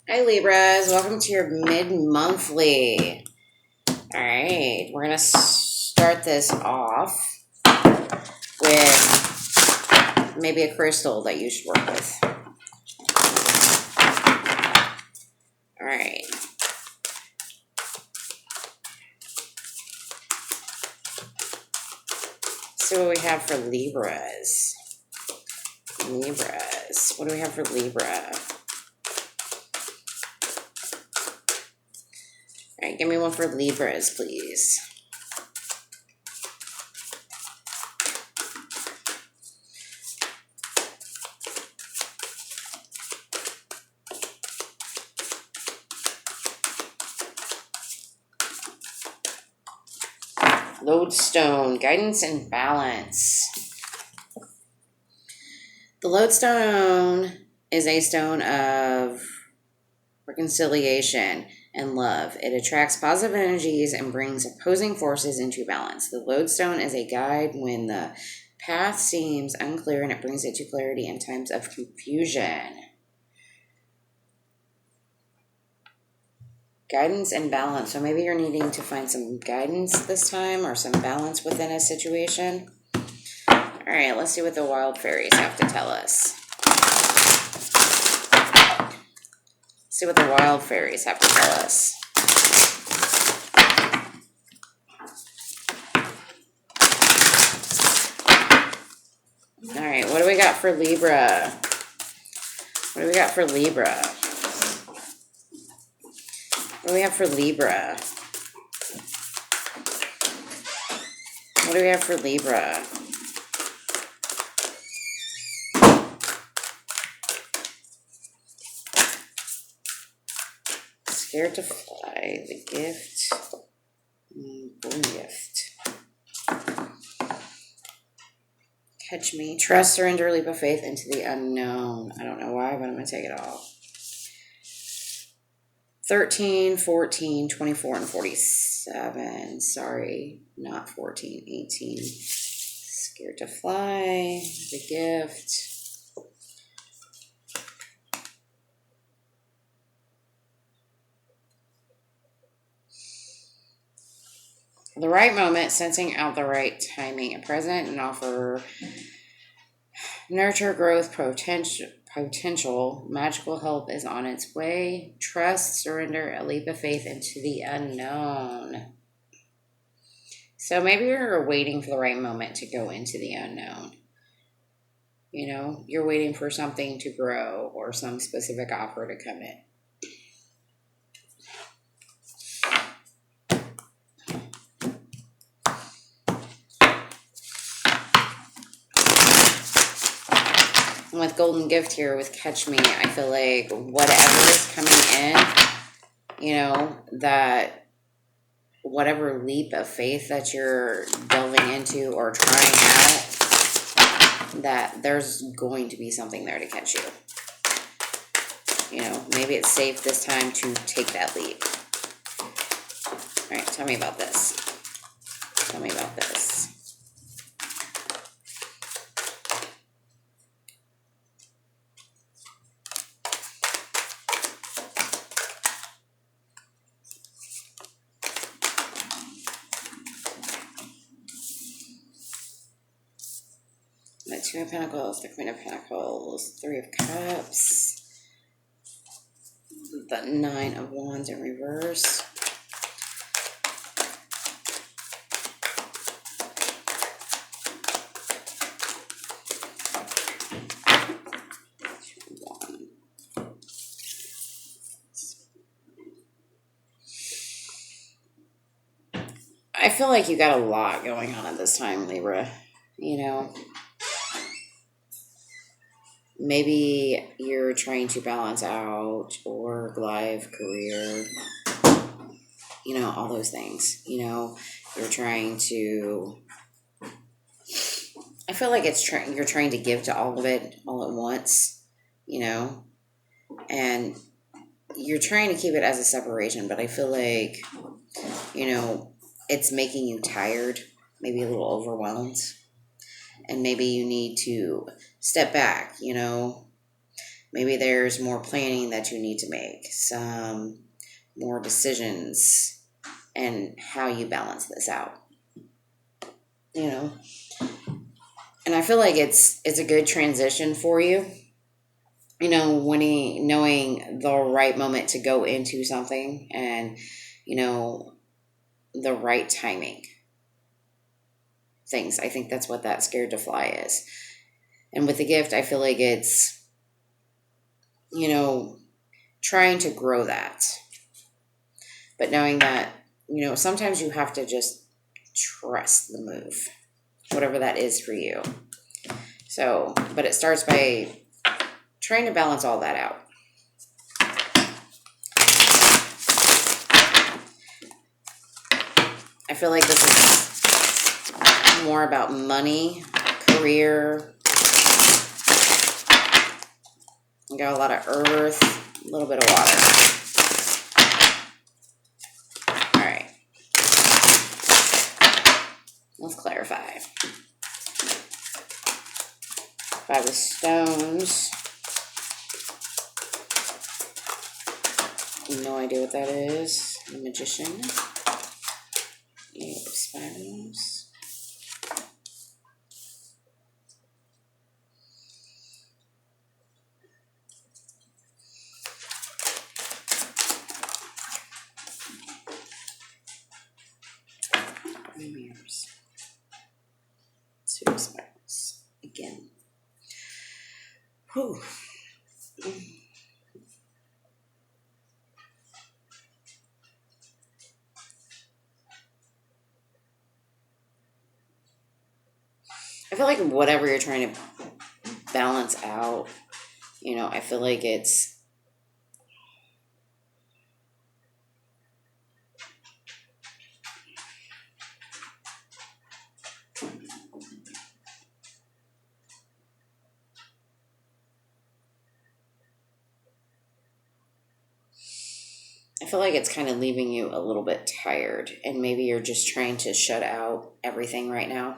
Hi Libras, welcome to your mid-monthly. All right, we're gonna start this off with maybe a crystal that you should work with. All right. See what we have for Libras. What do we have for Libra? All right, give me one for Libras, please. Lodestone, guidance and balance. The lodestone is a stone of reconciliation and love. It attracts positive energies and brings opposing forces into balance. The lodestone is a guide when the path seems unclear, and it brings it to clarity in times of confusion. Guidance and balance. So maybe you're needing to find some guidance this time or some balance within a situation. All right, let's see what the wild fairies have to tell us. See what the wild fairies have to tell us. All right, what do we got for Libra? What do we got for Libra? What do we have for Libra? What do we have for Libra? Scared to fly, the gift, boon gift. Catch me. Trust, surrender, leap of faith into the unknown. I don't know why, but I'm going to take it all. 13, 14, 24, and 47. Sorry, not 14, 18. Scared to fly, the gift. The right moment, sensing out the right timing and present, and offer nurture, growth, potential. Magical help is on its way. Trust, surrender, a leap of faith into the unknown. So maybe you're waiting for the right moment to go into the unknown. You know, you're waiting for something to grow or some specific offer to come in. With Golden Gift here, with Catch Me, I feel like whatever is coming in, you know, that whatever leap of faith that you're delving into or trying out, that there's going to be something there to catch you. You know, maybe it's safe this time to take that leap. All right, tell me about this. Tell me about this. The Two of Pentacles, the Queen of Pentacles, Three of Cups, the Nine of Wands in reverse. I feel like you got a lot going on at this time, Libra. You know, maybe you're trying to balance out work, life, career, you know, all those things. You know, you're trying to, I feel like you're trying to give to all of it all at once, you know, and you're trying to keep it as a separation, but I feel like, you know, it's making you tired, maybe a little overwhelmed, and maybe you need to step back, you know, Maybe there's more planning that you need to make, some more decisions, and how you balance this out. You know, and I feel like it's a good transition for you. You know, knowing the right moment to go into something, and you know, the right timing. Things. I think that's what that scared to fly is. And with the gift, I feel like it's, you know, trying to grow that. But knowing that, you know, sometimes you have to just trust the move, whatever that is for you. So, but it starts by trying to balance all that out. I feel like this is more about money, career. You got a lot of earth, a little bit of water. All right. Let's clarify. 5 of stones. No idea what that is. The magician. 8 of spirals. Mirrors. 2 of spirals. Again. Whew. I feel like whatever you're trying to balance out, you know, I feel like it's kind of leaving you a little bit tired, and maybe you're just trying to shut out everything right now.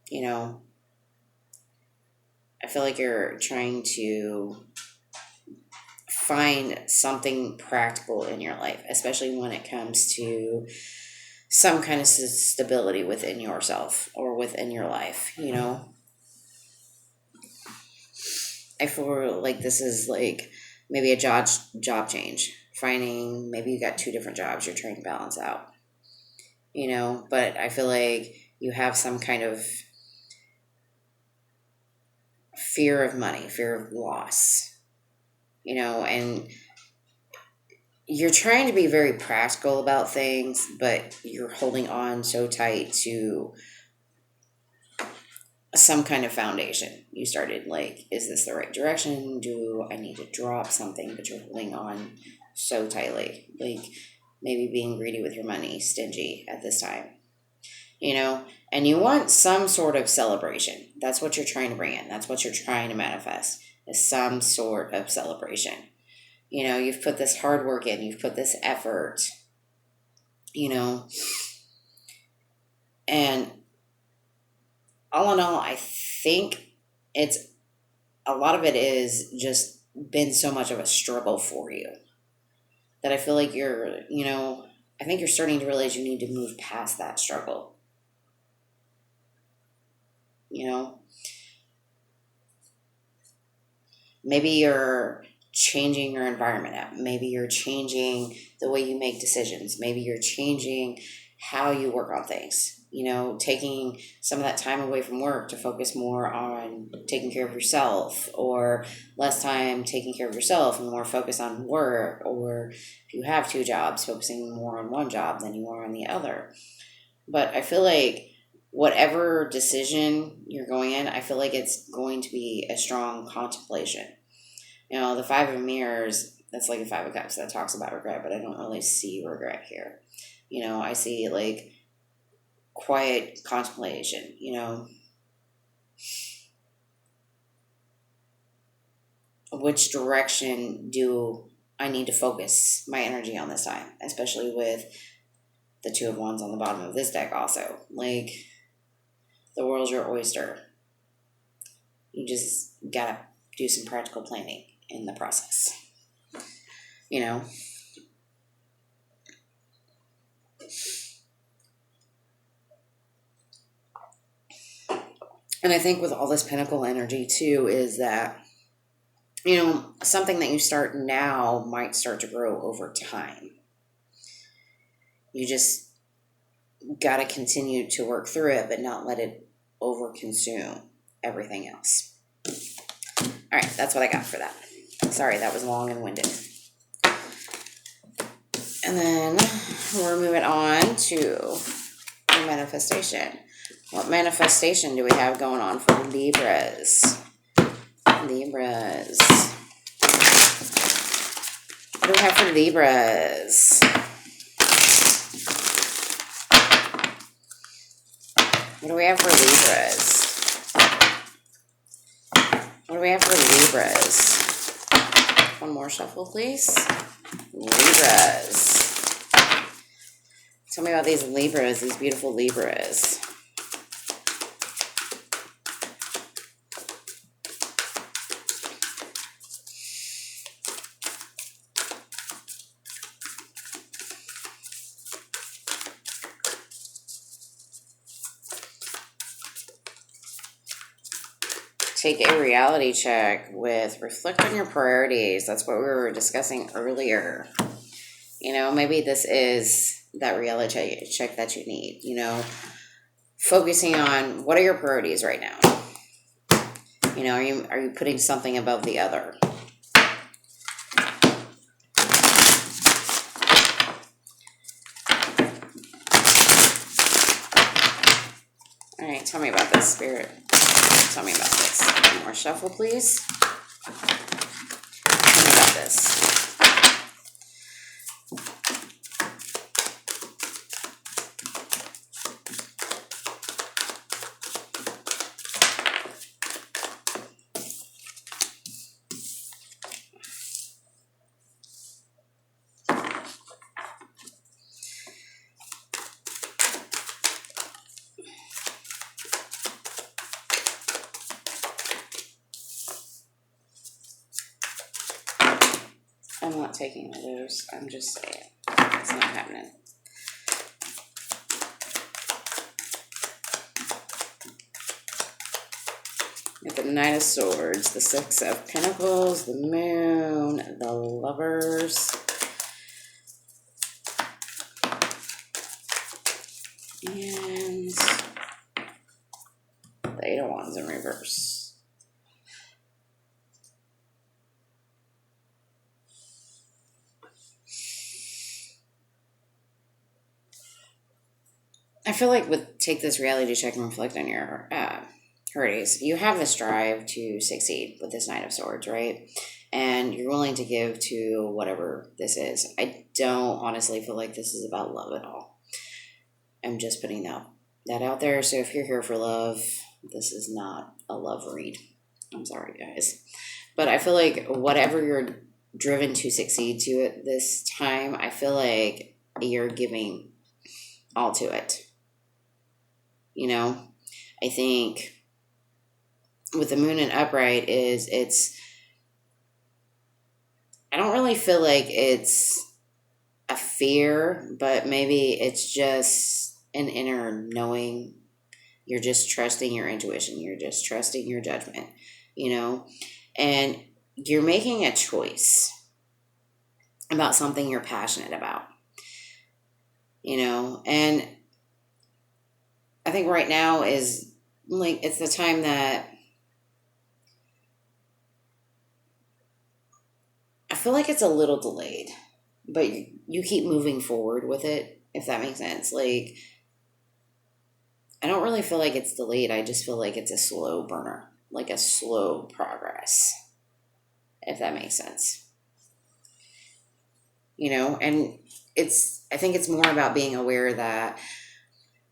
You know, I feel like you're trying to find something practical in your life, especially when it comes to some kind of stability within yourself or within your life, you know. I feel like this is like maybe a job change. Finding, maybe you got 2 different jobs you're trying to balance out, you know, but I feel like you have some kind of fear of money, fear of loss, you know, and you're trying to be very practical about things, but you're holding on so tight to some kind of foundation. You started like, is this the right direction? Do I need to drop something? But you're holding on so tightly, like maybe being greedy with your money, stingy at this time, you know, and you want some sort of celebration. That's what you're trying to bring in. That's what you're trying to manifest, is some sort of celebration. You know, you've put this hard work in, you've put this effort, you know, and all in all, I think it's a lot of it is just been so much of a struggle for you that I feel like you're, you know, I think you're starting to realize you need to move past that struggle. You know, maybe you're changing your environment up. Maybe you're changing the way you make decisions. Maybe you're changing how you work on things. You know, taking some of that time away from work to focus more on taking care of yourself, or less time taking care of yourself and more focus on work, or if you have 2 jobs, focusing more on one job than you are on the other. But I feel like whatever decision you're going in, I feel like it's going to be a strong contemplation. You know, the 5 of mirrors, that's like a 5 of cups that talks about regret, but I don't really see regret here. You know, I see like quiet contemplation, you know. Which direction do I need to focus my energy on this time? Especially with the 2 of wands on the bottom of this deck also. Like, the world's your oyster. You just gotta do some practical planning in the process. You know? And I think with all this Pentacle energy too is that, you know, something that you start now might start to grow over time. You just got to continue to work through it, but not let it overconsume everything else. All right, that's what I got for that. Sorry, that was long and winded. And then we're moving on to the manifestation. What manifestation do we have going on for Libras? Libras. What do we have for Libras? What do we have for Libras? What do we have for Libras? One more shuffle, please. Libras. Tell me about these Libras, these beautiful Libras. Take a reality check with reflect on your priorities. That's what we were discussing earlier. You know, maybe this is that reality check that you need, you know, focusing on what are your priorities right now? You know, are you putting something above the other? All right, tell me about this, Spirit. Tell me about this. One more shuffle, please. Tell me about this. I'm not taking those. I'm just saying. It's not happening. With the Knight of Swords, the Six of Pentacles, the Moon, the Lovers, and the Eight of Wands in reverse. I feel like take this reality check and reflect on your priorities. You have this drive to succeed with this Knight of Swords, right? And you're willing to give to whatever this is. I don't honestly feel like this is about love at all. I'm just putting that out there. So if you're here for love, this is not a love read. I'm sorry, guys. But I feel like whatever you're driven to succeed to at this time, I feel like you're giving all to it. You know, I think with the Moon and upright I don't really feel like it's a fear, but maybe it's just an inner knowing. You're just trusting your intuition. You're just trusting your judgment, you know, and you're making a choice about something you're passionate about, you know, and I think right now is like, it's the time that I feel like it's a little delayed, but you keep moving forward with it, if that makes sense. Like, I don't really feel like it's delayed. I just feel like it's a slow burner, like a slow progress, if that makes sense. You know, and I think it's more about being aware that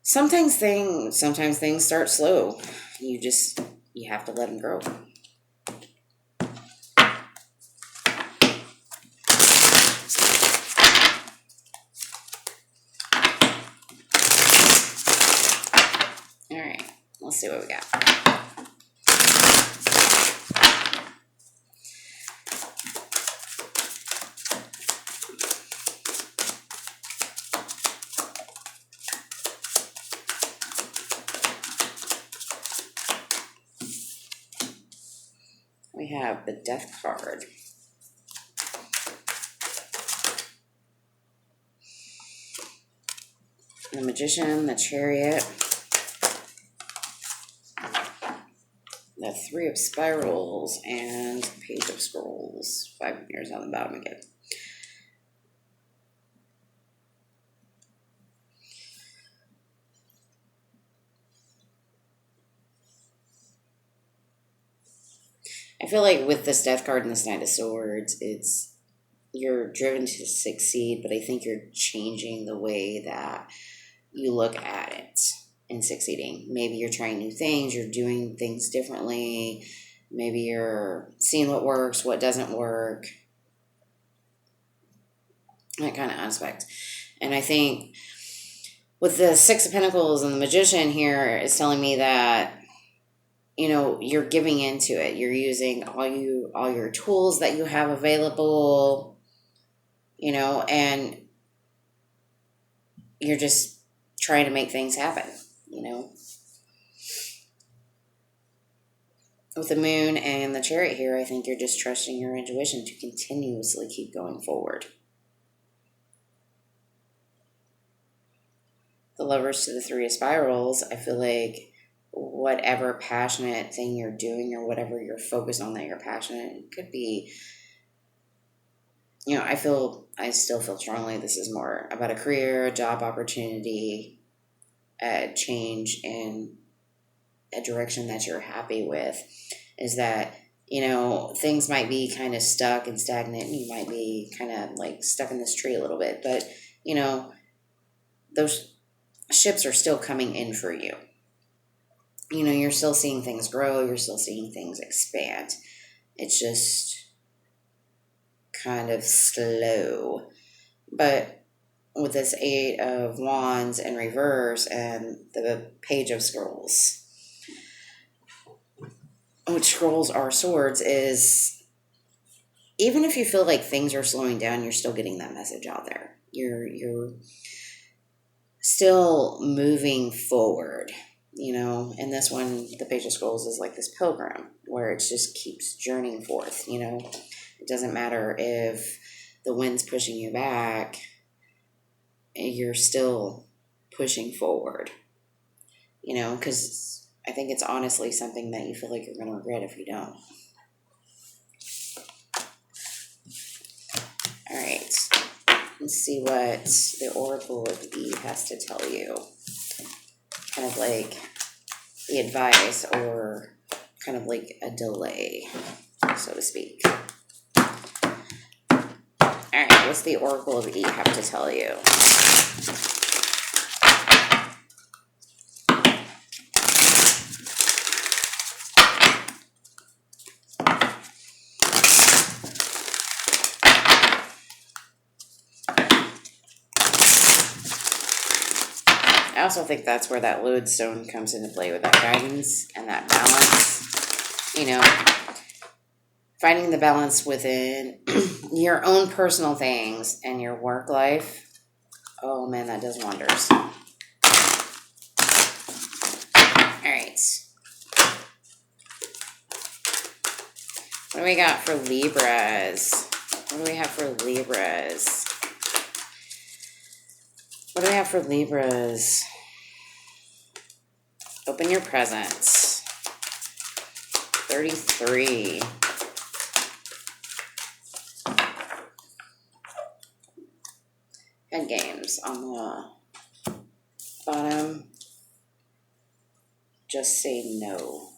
sometimes things start slow. You have to let them grow. All right, let's see what we got. we have the Death card. The Magician, the Chariot, the Three of Spirals, and Page of Scrolls. 5 mirrors on the bottom again. I feel like with this Death card and this Knight of Swords, you're driven to succeed, but I think you're changing the way that you look at it and succeeding. Maybe you're trying new things, you're doing things differently. Maybe you're seeing what works, what doesn't work. That kind of aspect. And I think with the Six of Pentacles and the Magician here is telling me that, you're giving into it. You're using all your tools that you have available, and you're just trying to make things happen, With the Moon and the Chariot here, I think you're just trusting your intuition to continuously keep going forward. The Lovers to the Three of Spirals, I feel like whatever passionate thing you're doing or whatever you're focused on that you're passionate, it could be, I still feel strongly this is more about a career, a job opportunity, a change in a direction that you're happy with. Is that, things might be kind of stuck and stagnant, and you might be kind of like stuck in this tree a little bit, but, those ships are still coming in for you. You're still seeing things grow, you're still seeing things expand. It's just kind of slow. But with this Eight of Wands in reverse and the Page of Scrolls, which scrolls are swords, is even if you feel like things are slowing down, you're still getting that message out there. You're still moving forward. And this one, the Page of Scrolls, is like this pilgrim where it just keeps journeying forth. It doesn't matter if the wind's pushing you back, you're still pushing forward, because I think it's honestly something that you feel like you're going to regret if you don't. All right, let's see what the Oracle of E has to tell you. Kind of like the advice or kind of like a delay, so to speak. All right, what's the Oracle of E have to tell you? I also think that's where that lodestone comes into play with that guidance and that balance. Finding the balance within your own personal things and your work life. Oh man, that does wonders. All right. What do we got for Libras? What do we have for Libras? What do we have for Libras? Open your presents. 33. Head games on the bottom. Just say no.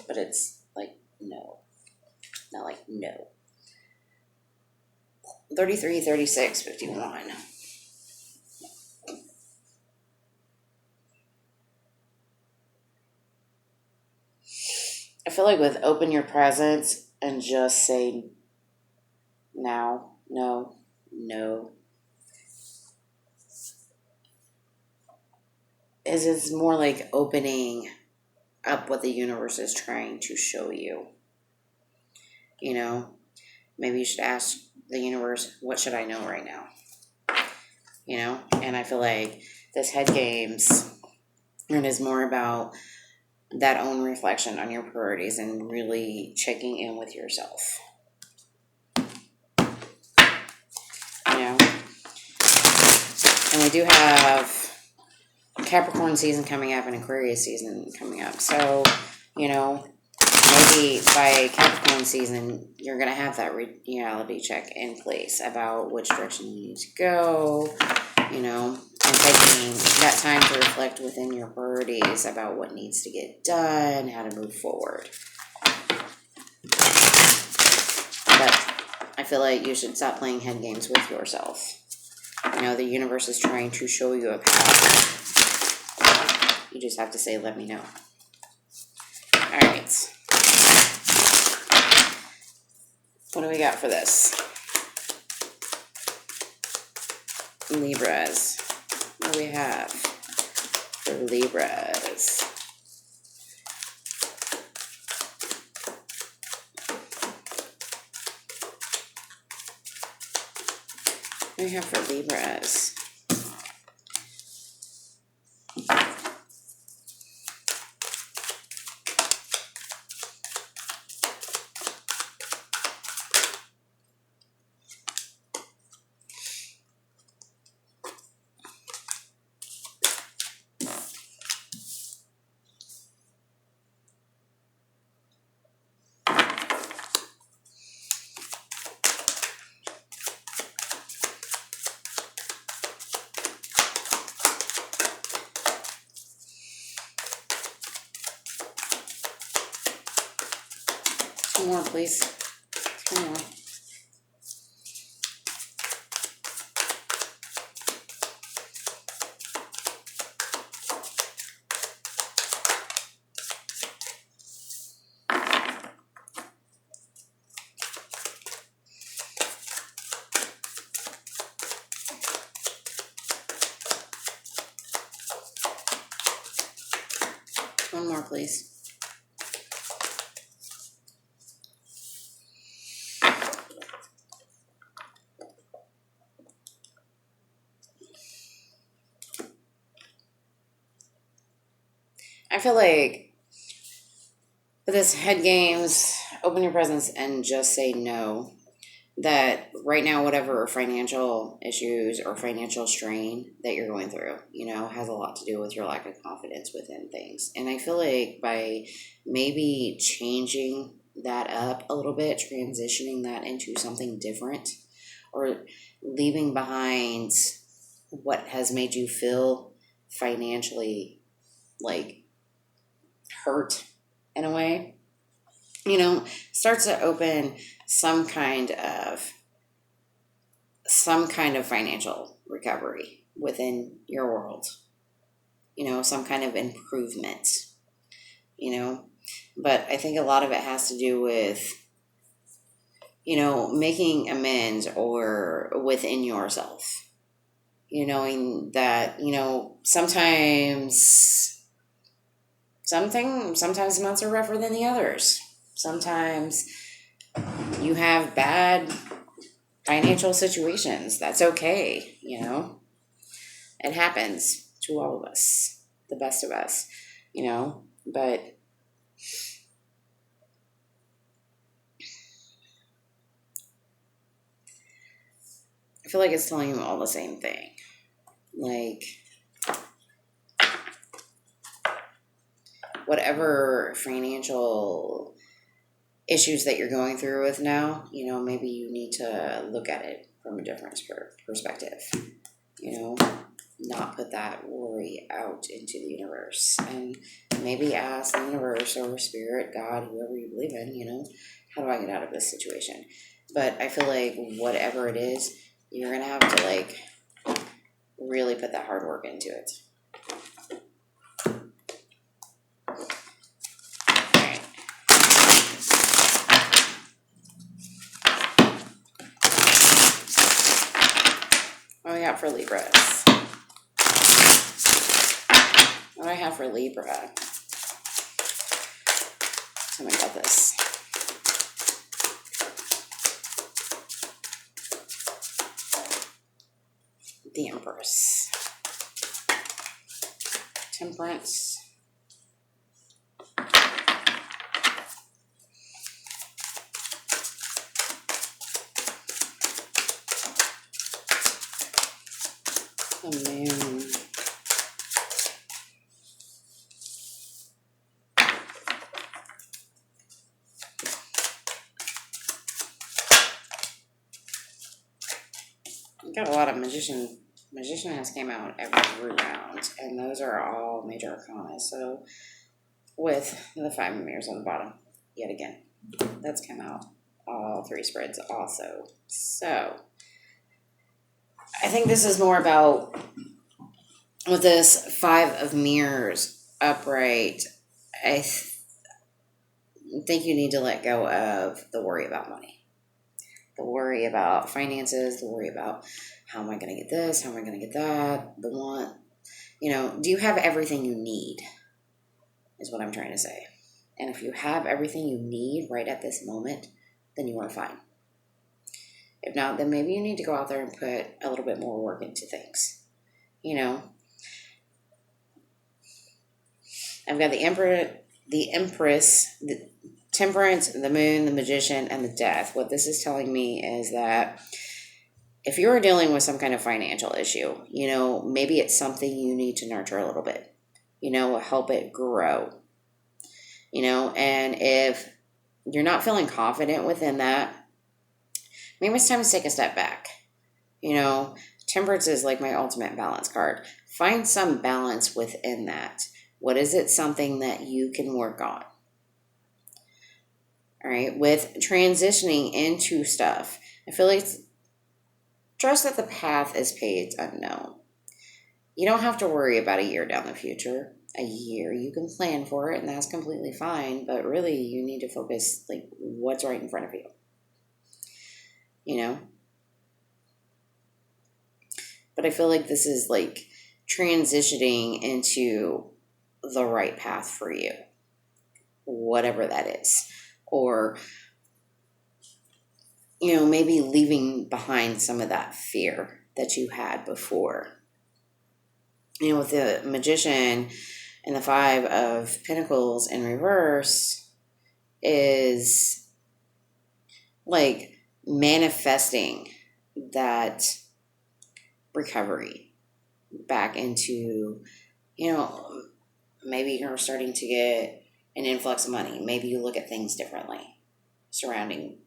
But it's like no. Not like no. 33, 36, 51. I feel like with open your presents and just say now, no, no, is more like opening up what the universe is trying to show you. Maybe you should ask the universe, what should I know right now? And I feel like this head games and is more about that own reflection on your priorities and really checking in with yourself. You know? And we do have Capricorn season coming up and Aquarius season coming up. So, you know, maybe by Capricorn season, you're going to have that reality check in place about which direction you need to go, you know, and taking that time to reflect within your priorities about what needs to get done, how to move forward. But I feel like you should stop playing head games with yourself. You know, the universe is trying to show you a path. You just have to say, let me know. All right. What do we got for this? Libras. What do we have for Libras? What do we have for Libras? Two more, please. Two more. One more, please. I feel like with this head games, open your presence and just say no. That right now, whatever financial issues or financial strain that you're going through, you know, has a lot to do with your lack of confidence within things. And I feel like by maybe changing that up a little bit, transitioning that into something different, or leaving behind what has made you feel financially like hurt in a way, you know, starts to open some kind of financial recovery within your world, you know, some kind of improvement, you know. But I think a lot of it has to do with, you know, making amends or within yourself, you know, knowing that, you know, sometimes months are rougher than the others. Sometimes you have bad financial situations. That's okay, you know. It happens to all of us, the best of us, you know. But I feel like it's telling you all the same thing. Like, whatever financial issues that you're going through with now, you know, maybe you need to look at it from a different perspective, you know, not put that worry out into the universe, and maybe ask the universe or spirit, God, whoever you believe in, you know, how do I get out of this situation? But I feel like whatever it is, you're going to have to like really put that hard work into it. What do I got for Libras? What do I have for Libra? Tell me about this. The Empress. Temperance. The moon. Got a lot of magician. Magician has came out every round, and those are all major arcana. So, with the 5 of mirrors on the bottom, yet again, that's come out all 3 spreads also. So, I think this is more about with this 5 of mirrors upright. I think you need to let go of the worry about money, the worry about finances, the worry about how am I going to get this, how am I going to get that, the want. Do you have everything you need is what I'm trying to say. And if you have everything you need right at this moment, then you are fine. If not, then maybe you need to go out there and put a little bit more work into things. I've got the Empress, the Temperance, the Moon, the Magician, and the Death. What this is telling me is that if you're dealing with some kind of financial issue, maybe it's something you need to nurture a little bit, help it grow, and if you're not feeling confident within that, maybe it's time to take a step back. Temperance is like my ultimate balance card. Find some balance within that. What is it? Something that you can work on. All right. With transitioning into stuff, I feel like trust that the path is paved unknown. You don't have to worry about a year down the future. A year, you can plan for it, and that's completely fine. But really, you need to focus like what's right in front of you. But I feel like this is like transitioning into the right path for you, whatever that is, or maybe leaving behind some of that fear that you had before. With the Magician and the 5 of Pentacles in reverse is like manifesting that recovery back into, maybe you're starting to get an influx of money. Maybe you look at things differently surrounding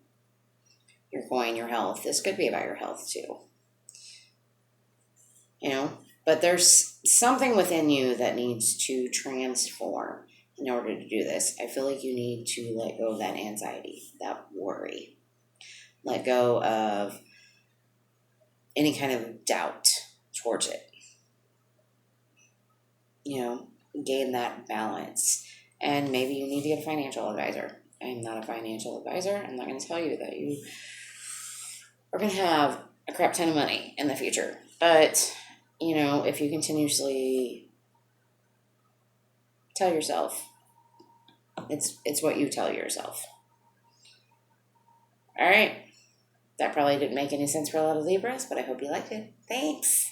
your coin, your health. This could be about your health too. But there's something within you that needs to transform in order to do this. I feel like you need to let go of that anxiety, that worry. Let go of any kind of doubt towards it. Gain that balance. And maybe you need to get a financial advisor. I'm not a financial advisor. I'm not going to tell you that you are going to have a crap ton of money in the future. But, if you continuously tell yourself, it's what you tell yourself. All right. That probably didn't make any sense for a lot of Libras, but I hope you liked it. Thanks.